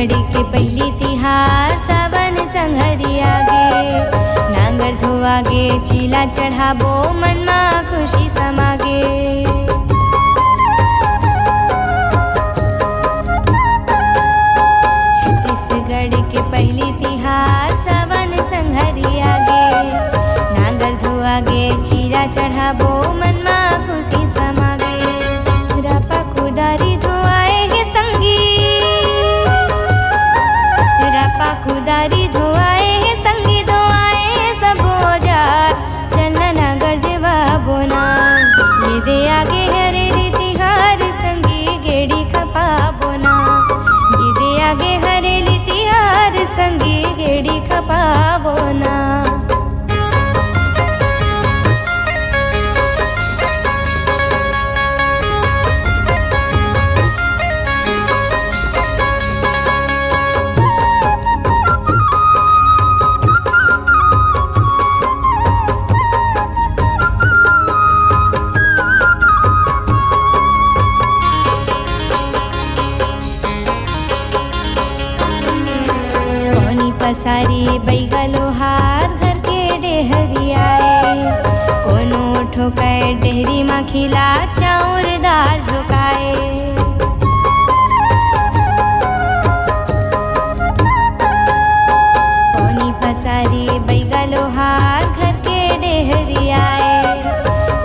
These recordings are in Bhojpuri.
छत्तीसगढ़ के पहली तिहार सावन संघरी आगे। नांगर धोआगे चीला चढ़ाबो मन मा खुशी समागे। छत्तीसगढ़ के पहली तिहार सावन संघरी आगे। नांगर धोआगे चीला चढ़ाबो मन मा खुशी समागे। रापा कुदारी धोआए हे संगी, रापा कुदारी धोआए हे संगी, धोआए सब औजार चलना नांगर जेवा बोना। ये दे आगे हरेली तिहार संगी गेड़ी खपा बोना। ये दे आगे हरेली तिहार संगी गेड़ी खपा बोना। पसारी बैगा लोहार घर के डेहरी आए। कोनो ठोकाए डेहरी मा खिला चाउर दाल झोकाए। कोनी पसारी बैगा लोहार घर के डेहरी आए।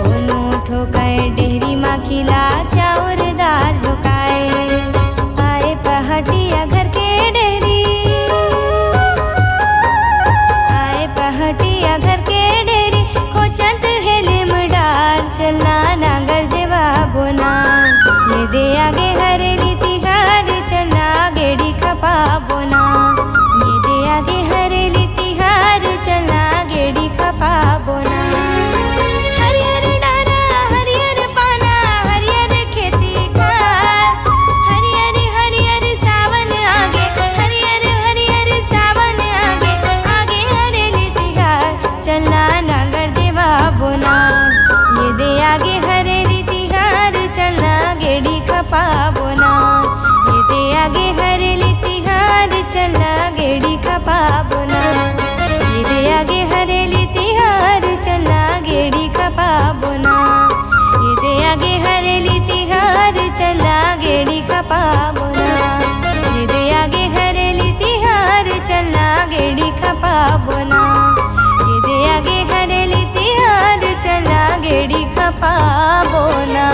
कोनो ठोकाए डेहरी मा खिला चाउर दाल झोकाए। आए पहाटिया घर के डेहरी, पहाटिया घर के डेरी खोचत हेलिम डार चलना नांगर जेवा बोना। ये दे आगे हरेली तिहार चलना गेड़ी खपा बोना। ये दे आगे हरेली तिहार चलना गेड़ी खपा बोना। हरियर डारा हरियर पाना हरियर खेती खार, हरियर हरियर सावन आगे, हरियर हरियर सावन आगे। आगे हरेली चलना नांगर जेवा बोना। ये दे आगे हरेली तिहार चलना गेड़ी खपा बोना। ये दे आगे हरेली तिहार चलना गेड़ी खपा बोना। ये दे आगे हरेली तिहार चलना गेड़ी खपा बोना। ये दे आगे हरेली तिहार चलना गेड़ी खपा बोना। ये दे आगे हरेली तिहार चलना गेड़ी खपा बोना। ये दे आगे हरेली तिहार चलना गेड़ी खपा बोना।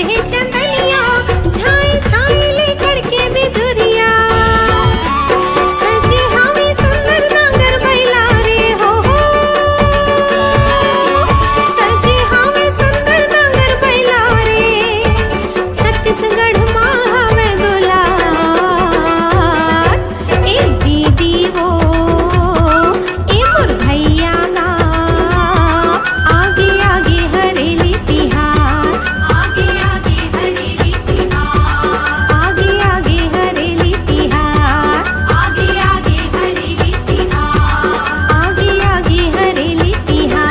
है चंदनिया छाई छाई लेकर के बिजुरिया सजे हमें सुंदर नांगर बैला रे हो सजे हमें सुंदर नांगर बैला रे छत्तीसगढ़ माँ हमें दुलार ए दीदी वो ए मोर भैया गा आगे आगे हरेली तिहार आगे आगे हरेली तिहार आगे आगे हरेली तिहार आगे आगे हरेली तिहार आगे आगे हरेली तिहार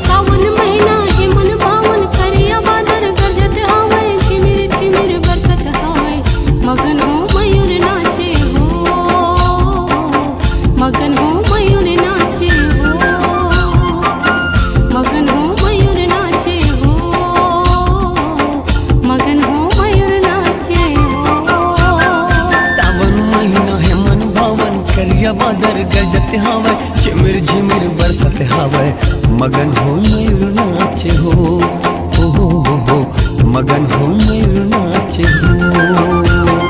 सावन महीना है मन पावन करिया बादल गरजत हावे झिमिर झिमिर बरसत हावे मगन हो मयूर नाचे हो मगन हो मयूर नाचे हो मगन हो मयूर नाचे हो मगन हो मयूर नाचे हो सावन महीना है मन भावन करिया बादर गरजत हावे झिमिर झिमिर बरसत हावे मगन हो मयूर नाचे हो मगन हो मयूर नाचे हो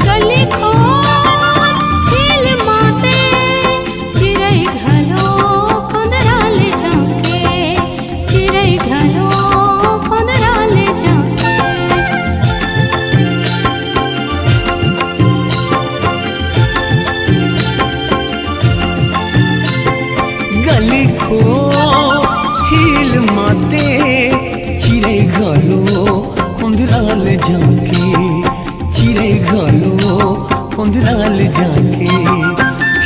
गली खोल खेल माते चिड़ै घलो खोंदराल झांके चिड़ै घलो खोंदराल झांके गली खो हिल माते चिड़ै घलो खुंदराल झांके चिड़ै घलो खुंदराल झांके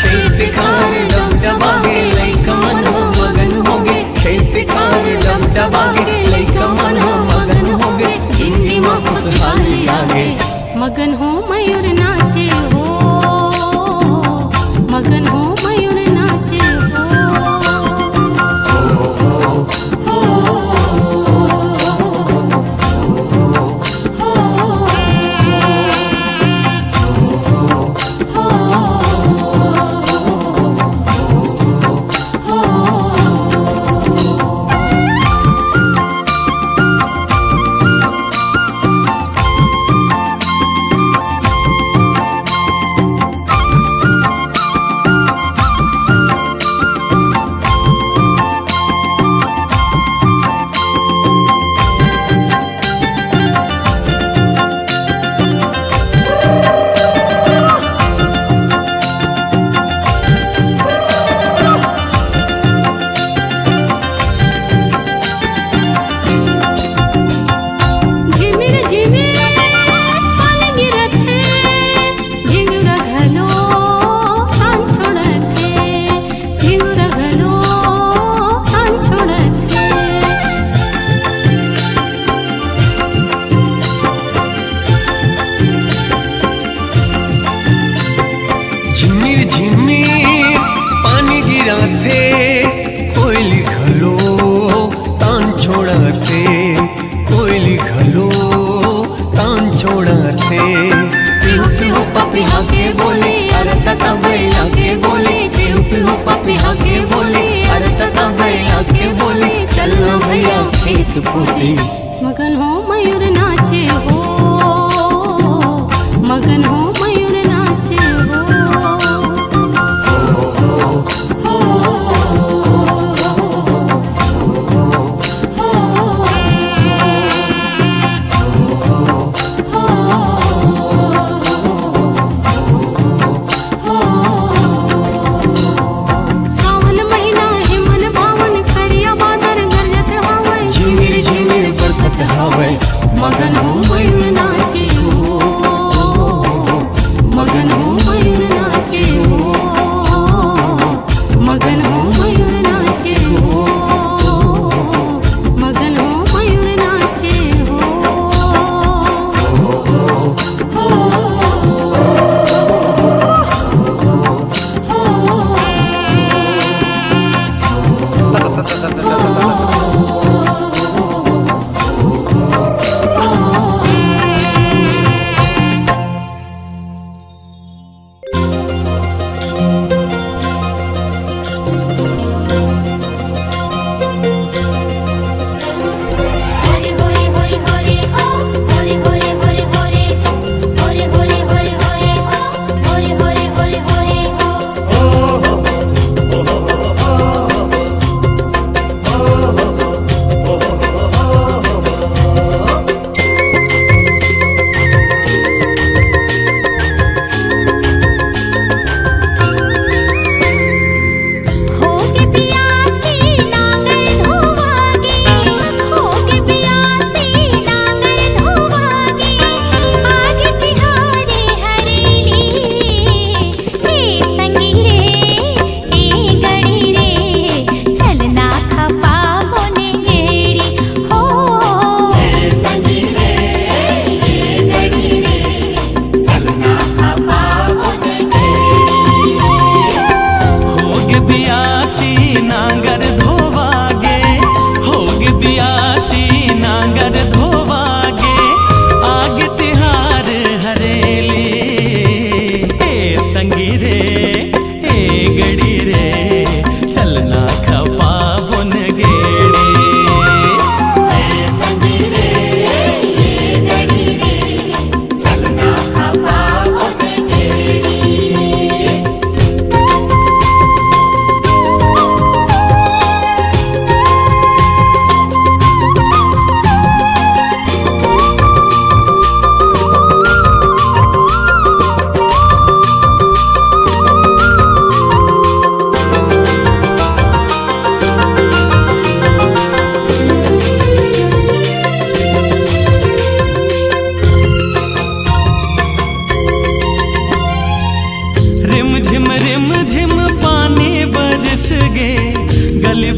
खेत खार डबडबागे लइका मन हो मगन होगे खेत खार डबडबागे लइका मन हो मगन होगे जिंदगी में खुशहाली आगे मगन हो मयूर नाचे हो मगन हो मयूर नाचे हो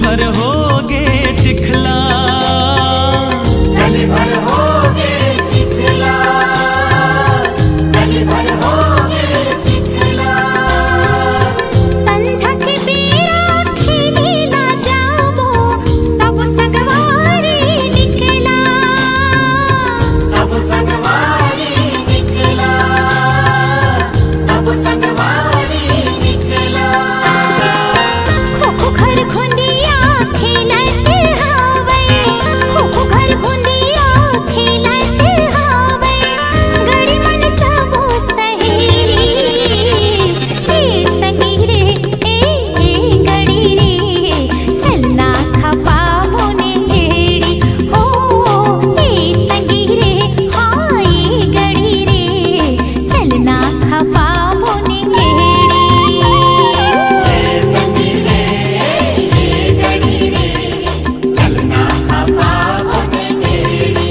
भर होगे चिखला, गली भर होगे चिखला, गली भर होगे चिखला। संझा के बेरा खेलेला जाबो सब संगवारी निकला, सब संगवारी निकला, सब संगवारी निकला। खो खो घर खुंदिया खेलते हावे, खो खो घर खुंदिया खेलते हावे, गड़ी मन सबो सहेली ए संगी रे ए गड़ी रे चलना खपा मोने गेड़ी हो ए संगी रे हां ए गड़ी रे चलना खपा मोने गेड़ी। संगी रे ये गड़ी रे चलना खपा बोने गेड़ी।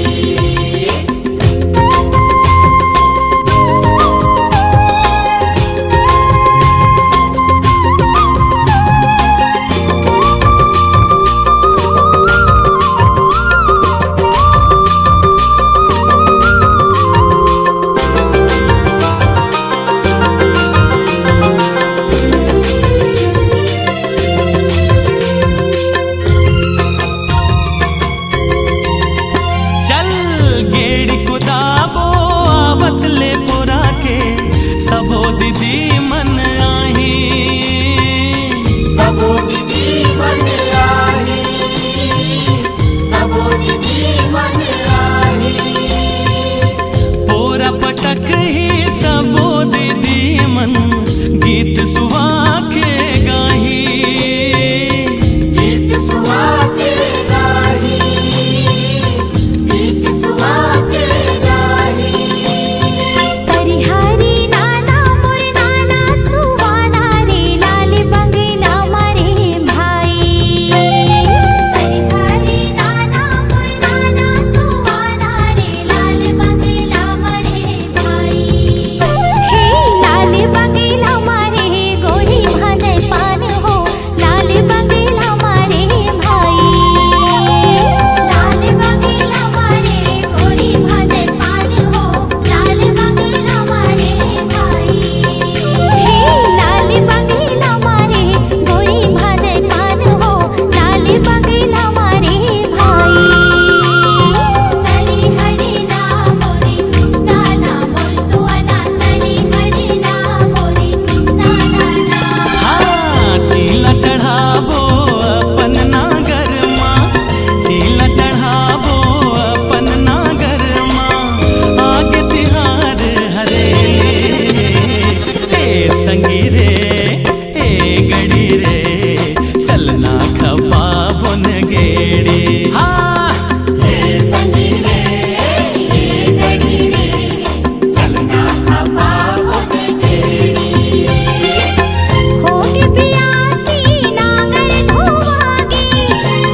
चल गेड़ी कुदाबो आवत ले पुरा के सबो दीदी मन आही, सबो दीदी मन आही, सबो दीदी मन आही। पोरा पटक ही सबो दीदी मन गीत सुहा के गाही, गीत सुहा के गाही, गीत सुहा के गाही। परिहारी नाना मोर नाना सुहाना रे लाल बंगला मारे भाई। परिहारी नाना मोर नाना सुहाना रे लाल बंगला मारे भाई। हे लाल बंगला मारे गोरी भाजै पान हो, लाल बंगला मारे भाई। लाल बंगला मारे गोरी भाजै पान हो, लाल बंगला मारे भाई। हे लाल बंगला मारे गोरी भाजै पान हो, लाल बंगला मारे भाई। तली हरी ना मोरी नाना मोर सुवना, तली हरी ना मोरी नाना ना। हाँ चीला चढ़ाबो अपन नागर माँ, चीला चढ़ाबो अपन नागर माँ, आगे तिहार हरे ए संगी रे ए गड़ी रे चलना खपा बुन गेड़ी। हाँ संगी रे ये गड़ी रे चलना खपा बोने गेड़ी। होगे प्यासी नांगर धोवागे,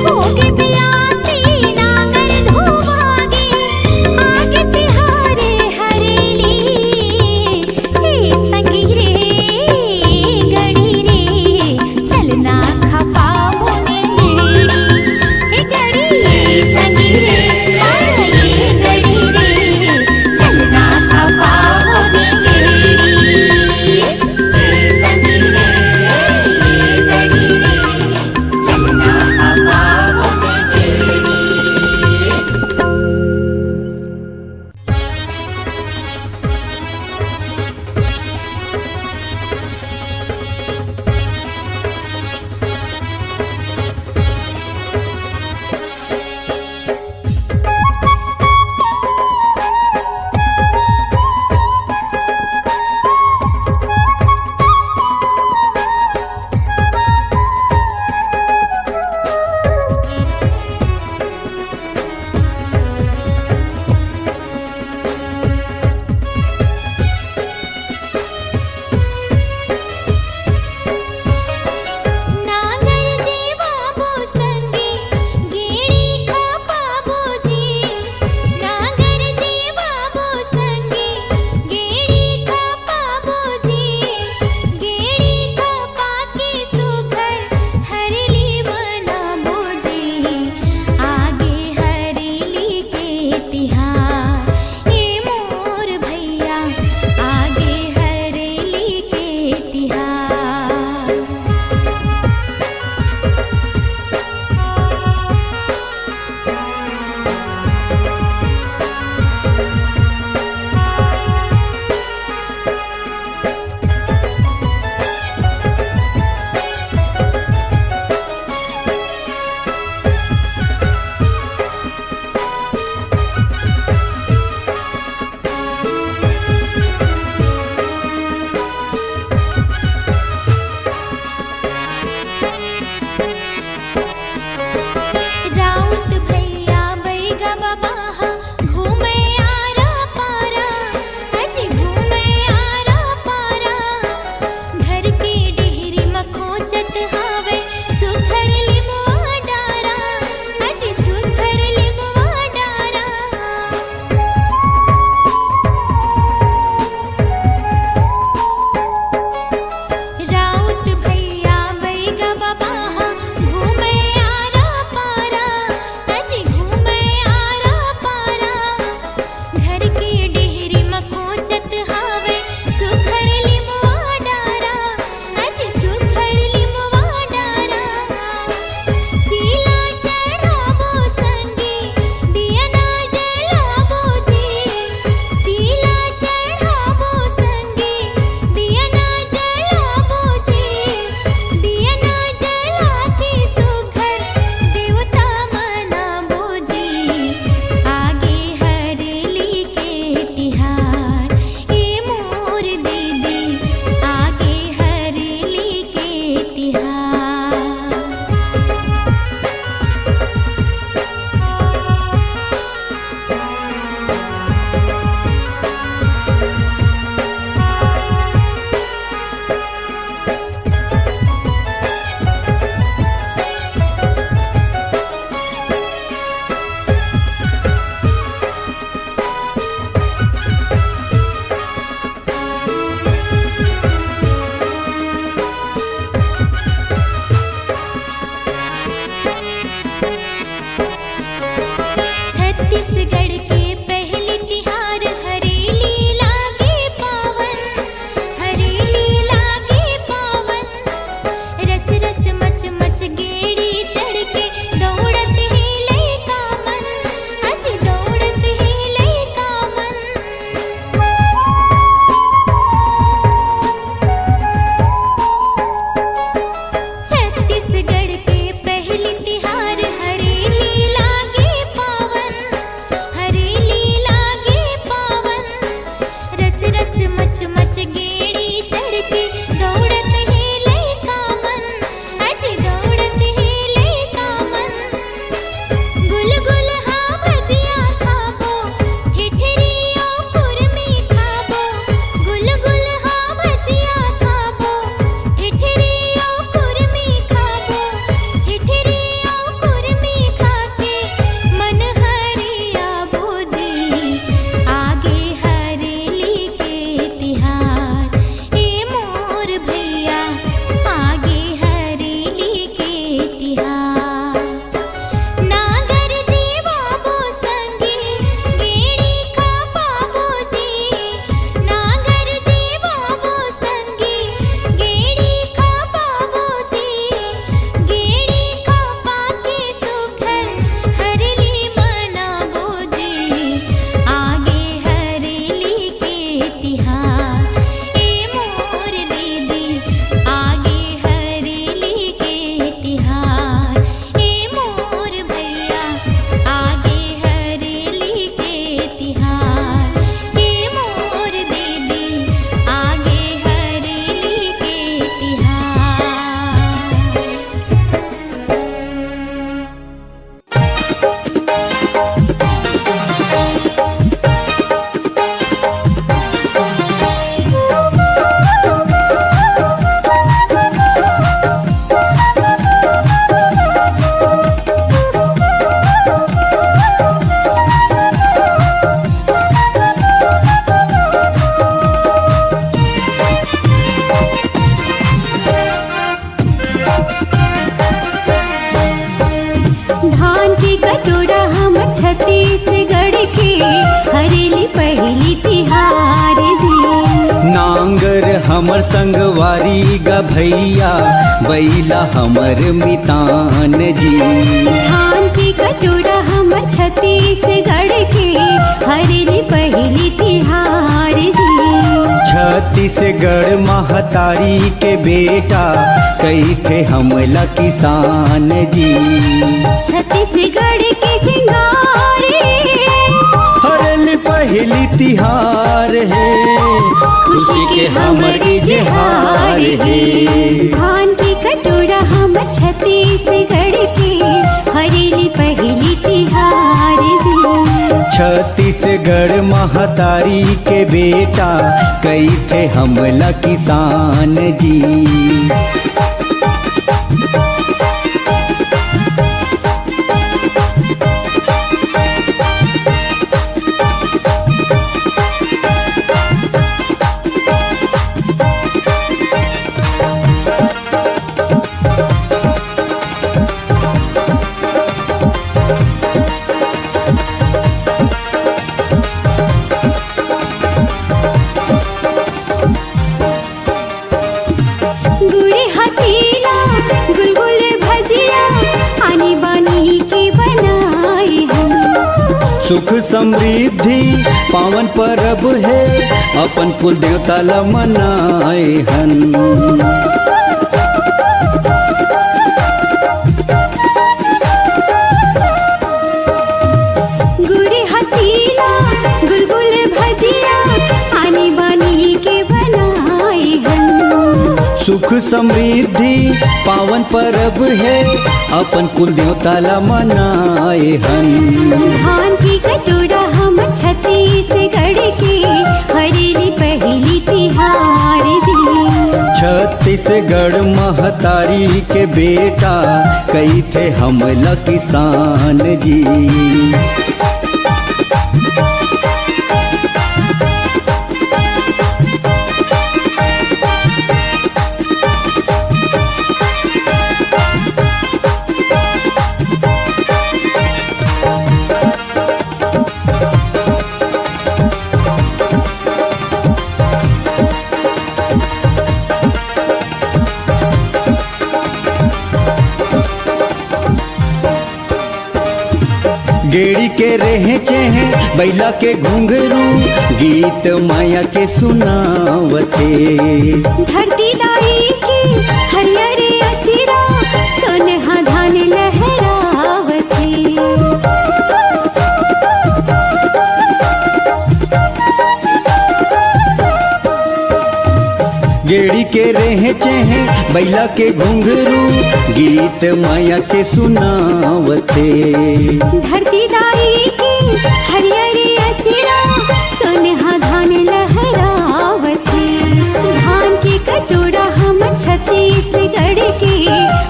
होगे प्यासी नांगर धोवागे, आगे तिहारे हरेली ए संगी रे गड़ी रे चलना खपा बोने गेड़ी। की कटोरा हम छत्तीसगढ़ के हरेली पहली तिहार जी। नांगर हमर संगवारी गा भैया बैला हमर मितान जी। धान की कटोरा हम छत्तीसगढ़ के हरेली पहली तिहार जी। छत्तीसगढ़ महतारी के बेटा कई थे हमला किसान जी। छत्तीसगढ़ के सिंगारे हरेली पहली तिहार है, खुशी के हमर इजहार है। धान की कटोरा हम छत्तीसगढ़ के हरेली पहली तिहार जी। छत्तीसगढ़ महतारी के बेटा कई थे हमला किसान जी। गुड़ हसीला गुलगुल भजिया आनी बानी की बनाई हम। सुख समृद्धि पावन परब है, अपन कुल देवता ला मनाए हन। गुड़ हसीला गुलगुल भजिया आनी बानी के बनाई हम। सुख समृद्धि पावन परब है, अपन कुल देवता ला मनाए हन। धान की कटोरा हम छत्तीसगढ़ के हरेली पहली तिहार जी। छत्तीसगढ़ महतारी के बेटा कई थे हमला किसान जी। गेड़ी के रहे चेहे बैला के घुंघरू, गीत माया के सुनावते। धरती दाई की हरियर अचिरा सोनहा धान लहरावते। गेड़ी के रहे चेहे बैला के घुंघरू, गीत माया के सुनावते। धरती दाई की हरियर अचिरा सोनहा धान लहरावते। धान की कटोरा हम छत्तीसगढ़ के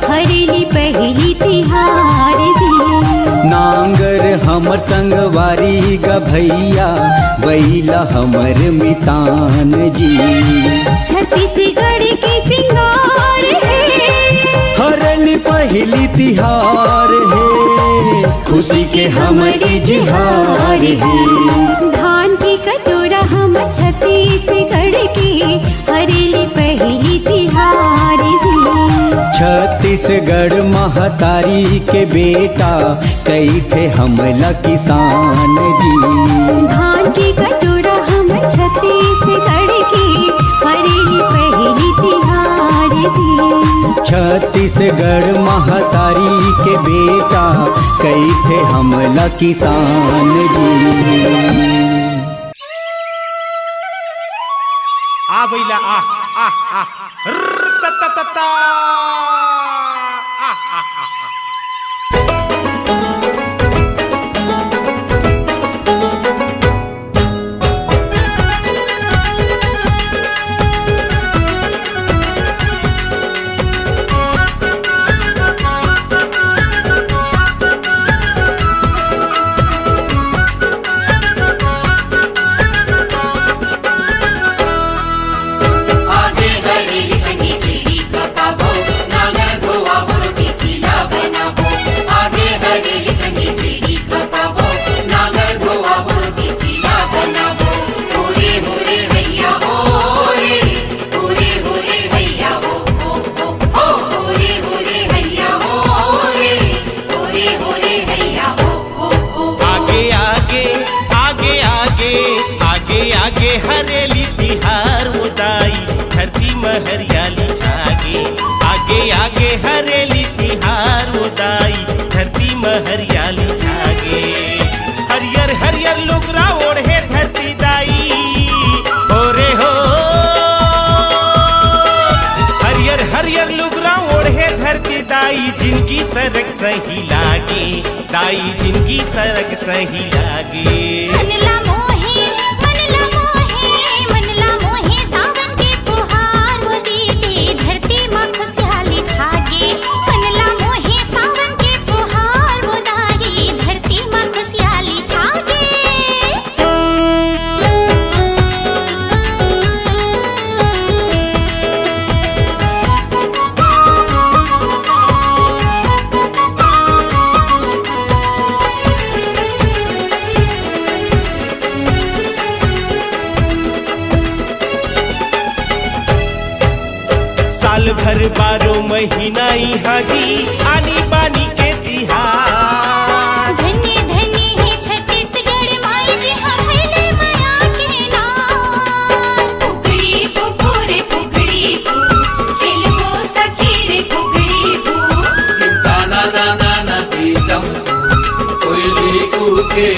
हरेली पहली तिहार जी। नांगर हमर संगवारी गा भैया बैला हमर मितान जी। छत्तीसगढ़ के सिंगार है, हरेली पहली तिहार है, खुशी के हमर इजहार है। धान की कटोरा हम छत्तीसगढ़ के हरेली पहली तिहार जी। छत्तीसगढ़ महतारी के बेटा कई थे हमला किसान जी। धान की कटोरा हम छत्तीसगढ़ के हरेली पहली तिहार जी। छत्तीसगढ़ महतारी के बेटा कई थे हमला किसान जी। आ बैला आ आ आ त त त त आ आ आ। आगे हरेली संगी केड़ी का पाबो ना आगे हरेली तिहार उदाई धरती में हरियाली छागे। हरियर हरियर लुगरा ओढ़े धरती दाई हो रे हो। हरियर हरियर लुगरा ओढ़े धरती दाई जिनकी सरक सही लागे, दाई जिनकी सरक सही लागे। मनला मोहे सावन के फुहार हो दीदी धरती माँ खुशहाली छागे। मनला मोहे सावन के फुहार हो दाई धरती माँ खुशहाली छागे। साल भर 12 महीना यहाँ जी आनी बानी के तिहार। धन्य धन्य है छत्तीसगढ़ माई जी हाँ भैले माया के नाम। पुगड़ी पुपू रे पुगड़ी पू, खेलबो सखी रे पुगड़ी पू। ताना ना ना ना तीतम कोई देखू के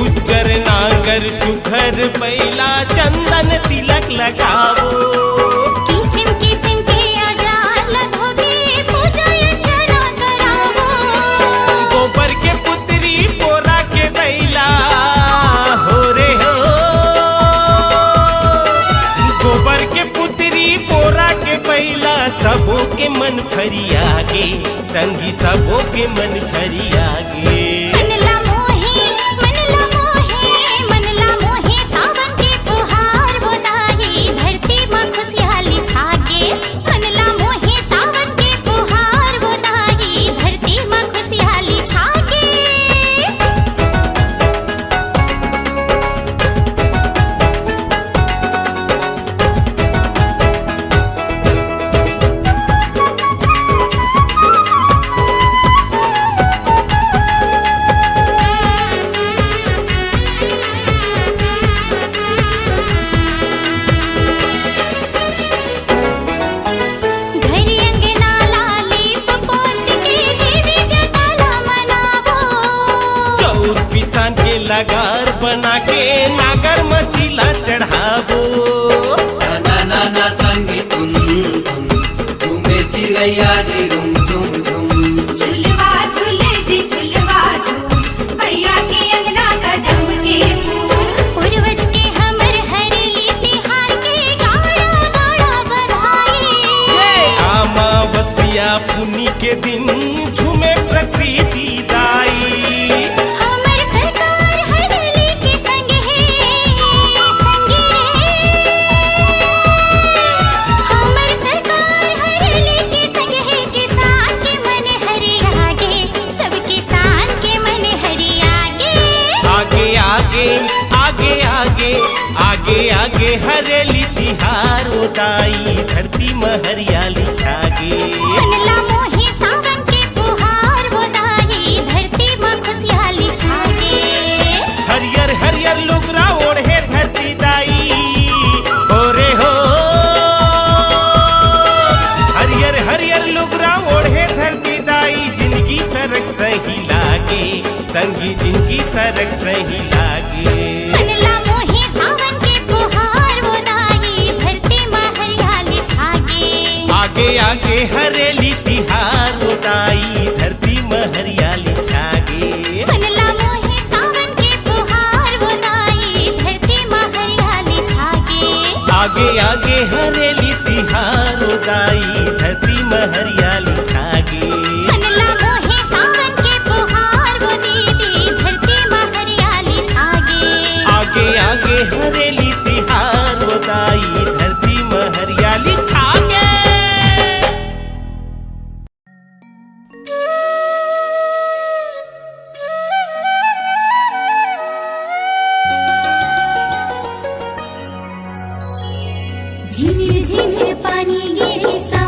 उज्जर नांगर सुखर बैला चंदन तिलक लगावो। किसिम किसिम के अजार लधोगे पूजा अर्चना करावो। गोबर के पुत्री पोरा के बैला हो रे हो। गोबर के पुत्री पोरा के बैला सबों के मन फरियागे, संगी सबों के मन फरियागे। मनला मोहे सावन के फुहार हो दाई धरती माँ खुशहाली छागे। मनला मोहे सावन के फुहार हो दाई धरती माँ खुशहाली छागे। घरी अंगना लीप पोत के देवी देवता मनावो। चौर पिसान के लगार बना के नागर मछिला चढ़ावो। ना ना ना संगी तुम तुम्हें चिड़ैया रे रुम झुम झुम। झुलवा झूले जी झुलवा झूल, भैया के अंगना कदम के फूल। पूर्वज के हमर हरेली तिहार के गाड़ा गाड़ा बधाई। अमावस्या पुन्नी के दिन झूमे प्रकृति दाई। हमर सरकार हरेली के संग है संगी रे। हमर सरकार हरेली के संग है किसान के मन हरियागे, सब किसान के मन हरियागे। आगे आगे आगे आगे आगे आगे हरेली तिहार उदाई धरती में हरियाली छागे। मनला मोहे सावन के फुहार हो दाई धरती माँ खुशहाली छागे। हरियर हरियर लुगरा ओढ़े धरती दाई हो रे हो। हरियर हरियर लुगरा ओढ़े धरती दाई जिनकी सरक सही लागे, संगी जिनकी सरक सही लागे। मनला मोहे सावन के फुहार हो दाई धरती माँ हरियाली छागे। आगे आगे हरेली तिहार उदाई धरती में हरियाली छागे। मनला मोहे सावन के फुहार हो दाई धरती माँ हरियाली छागे। आगे आगे हरेली तिहार उदाई धरती में हरियाली छागे। मनला मोहे सावन के फुहार हो दीदी धरती माँ हरियाली छागे। आगे आगे हरेली तिहार उदाई धरती में हरियाली छागे। झिमिर झिमिर पानी गिरे सा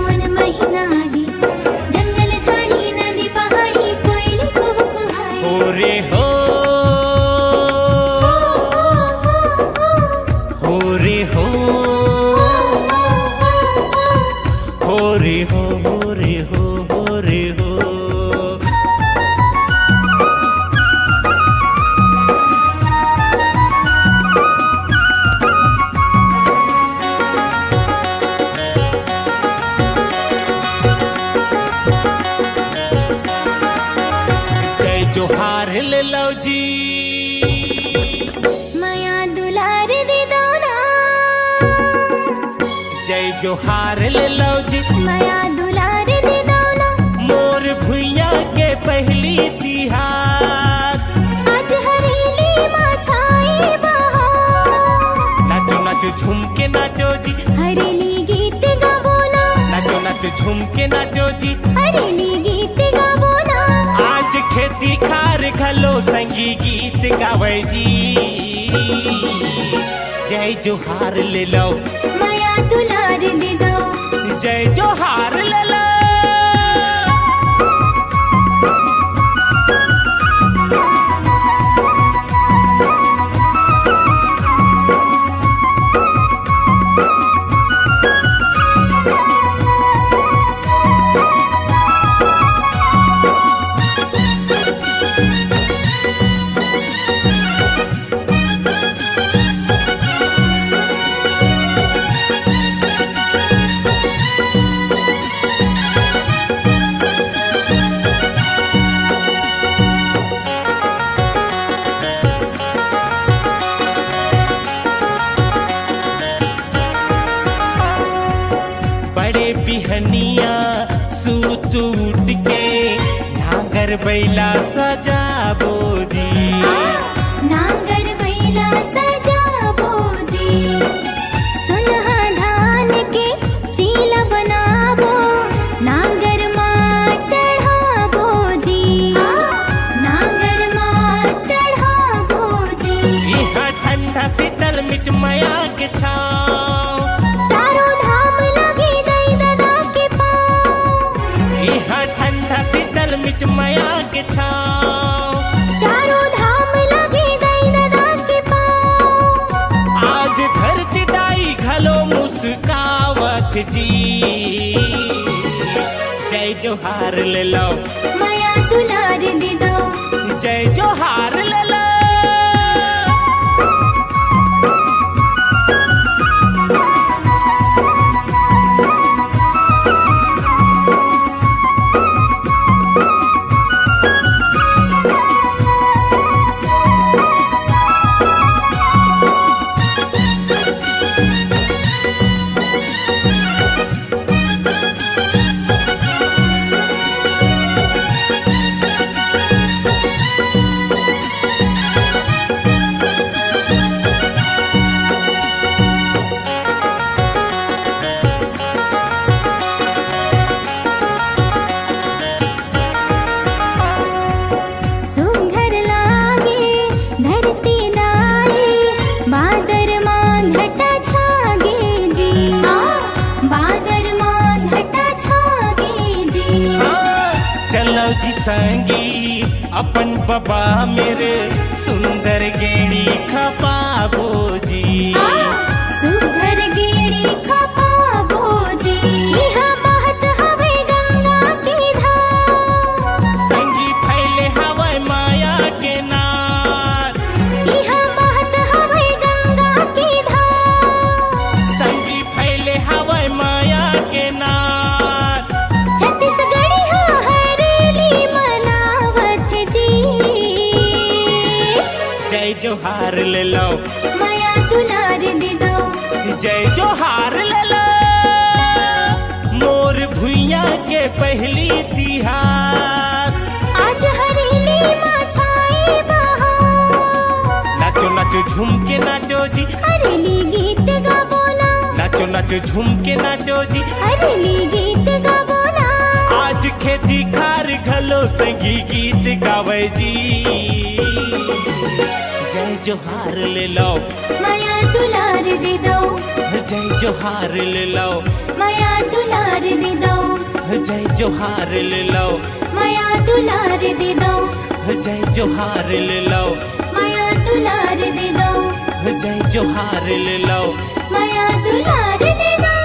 हो रे हो रे हो। जय जोहार ले लो जी, माया दुलार दे दो ना, जय जोहार ले लो जी, माया दुलार दे दो ना। मोर भुइया के पहली तिहार, आज हरेली माँ छाई बहार, नाचो नाचो झूम के नाचो जी, हरेली गीत गाबो ना, नाचो नाचो झूम के नाचो जी। हरेली गीत गाबो ना। आज खेती खार घलो संगी गीत गावे जी, जय जोहार ले लो, माया दुलार दे दो, जय जोहार ले लो। बड़े बिहनिया सूत उठ के नांगर बैला सजाबो जी, नांगर बैला सजाबो जी। सुनहा धान के चीला बनाबो, नांगर माँ चढ़ाबो जी, नांगर माँ चढ़ाबो जी। यहाँ ठंडा शीतल मिट मया के छाँव, चारों धाम लगे दई दादा के पाँव, यहाँ ठंडा शीतल मिट मया के छाँव। चारों धाम लगे दई दादा के पाँव। आज धरती दाई घलो मुस्कावत जी, जय जोहार ले लो, माया दुलार दे दो, जय जोहार ले लो। सुघर लागे धरती दाई, बादर माँ घटा छागे जी, बादर माँ घटा छागे जी। चलो जी संगी अपन बाबा मेरे सुंदर गेड़ी खपाबो जी, सुघर गेड़ी खपाबो जी। इहा बहत हवे गंगा की धार, संगी फैले हवाई माया के नार, इहा बहत हवे गंगा की धार। संगी फैले हवाई माया के नार। छत्तीसगढ़ी हाँ हरेली मनावत जी, जय जोहार ले लो, माया दुलार दे दो, जय जोहार ले लो। मोर भुइया के पहली तिहार, आज हरेली माँ छाई बहार। नाचो नाचो झूम के नाचो जी, हरेली गीत गाबो ना, नाचो नाचो झूम के नाचो जी। हरेली गीत गाबो ना। आज खेती खार घलो संगी गीत गावे जी, जय जोहार ले लो, माया दुलार दे दो, जय जोहार ले लो, माया दुलार दे दो, जय जोहार ले लो, माया दुलार दे दो, जय जोहार ले लो, माया दुलार दे दो, जय जोहार ले लो, माया दुलार दे दो।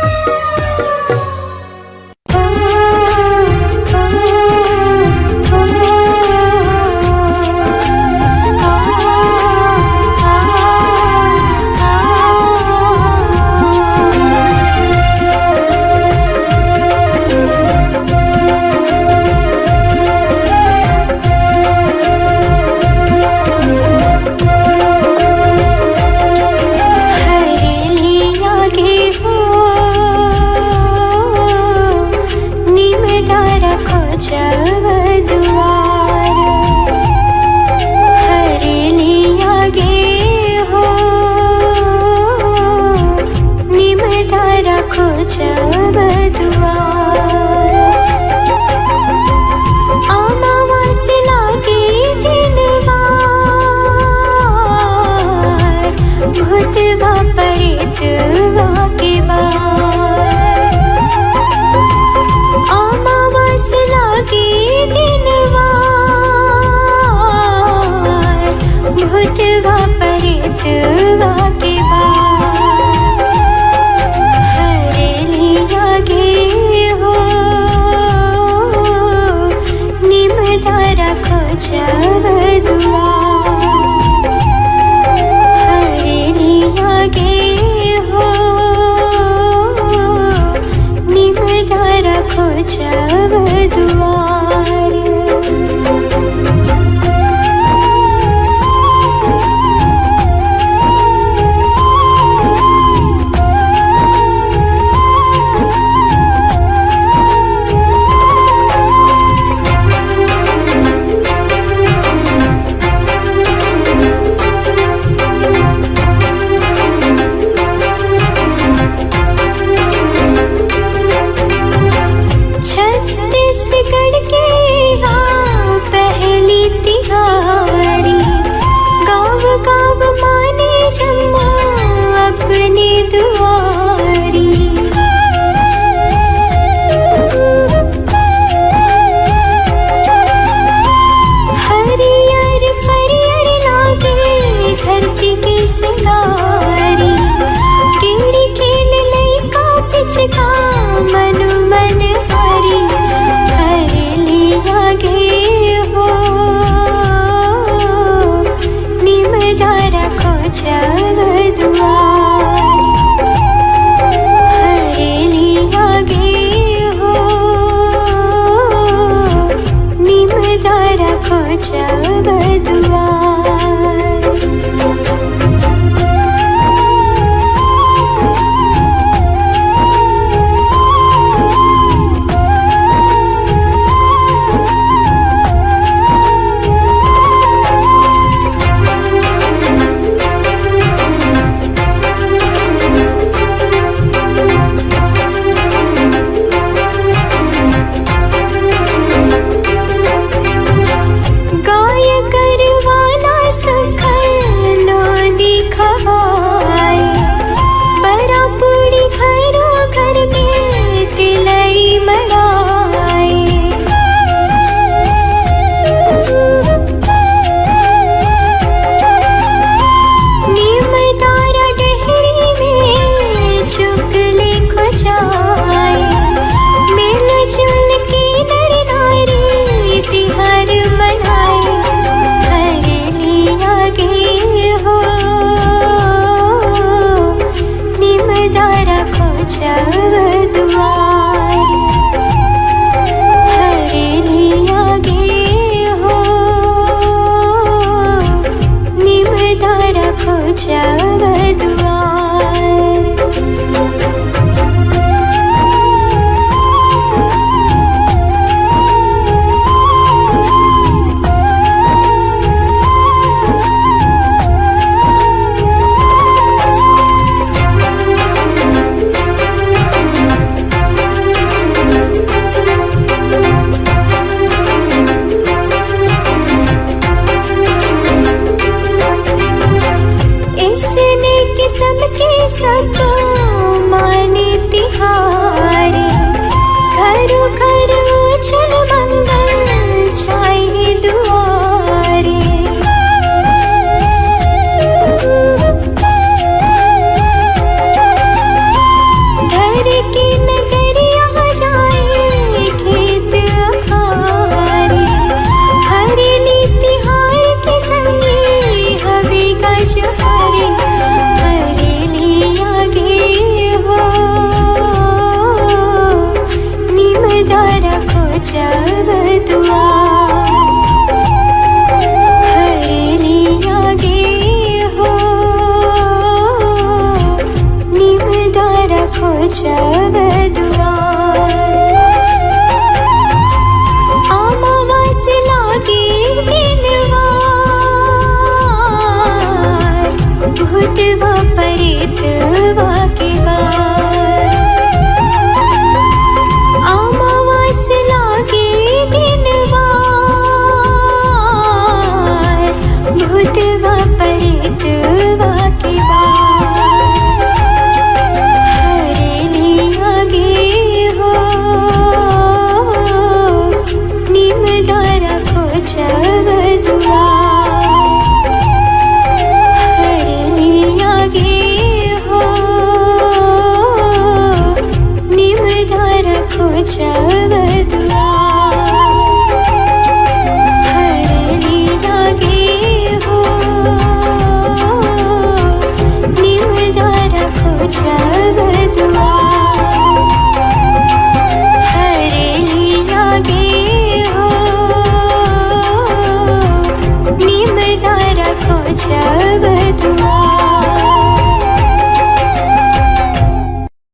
खोजब दुआर हरेली आगे हो निमतारा खोजब दुआर अमावस लागे दिनवार भूतवा प्रेतवा के बार अमावस लागे दिनवार भूतवा प्रेतवा के बार हरेली आगे हो निमतारा खोजब दुआर हरेली आगे हो निमतारा खोजब दुआर छत्तीसगढ़ के यहाँ पहली तिहारी गाँव गाँव माने जम्मा अपनी दुआरी हरियर फरियर लागे धरती के सिंगारी केड़ी खेल लइका पिचका मनु मन हरी हरेली आगे हो निमतारा खोजब दुआर हरेली आगे हो निमतारा खोजब दुआर गाय करवाला सखर लोदी खवाए बरा पूरी घरो घर में तिलई मड़ाए निमतारा डहरी में चुगले खुजाए मिल जुल के नर नारी तिहार मनाए हरेली आगे हो निमतारा खोजब दुआर हरेली आगे हो निमतारा खोजब दुआर इसने किस्म के सब माने तिहारे घरों घर उछल मंगल छाए दुआरे धर के नगरिया जाए खेत अखारे हरेली तिहार के संगे हवे गजहारे हरेली आगे हो निमतारा खोजब दुआर हरेली आगे हो खोजब दुआर खोचवदुआ हरनी लागे हो निमदारा खोचवदुआ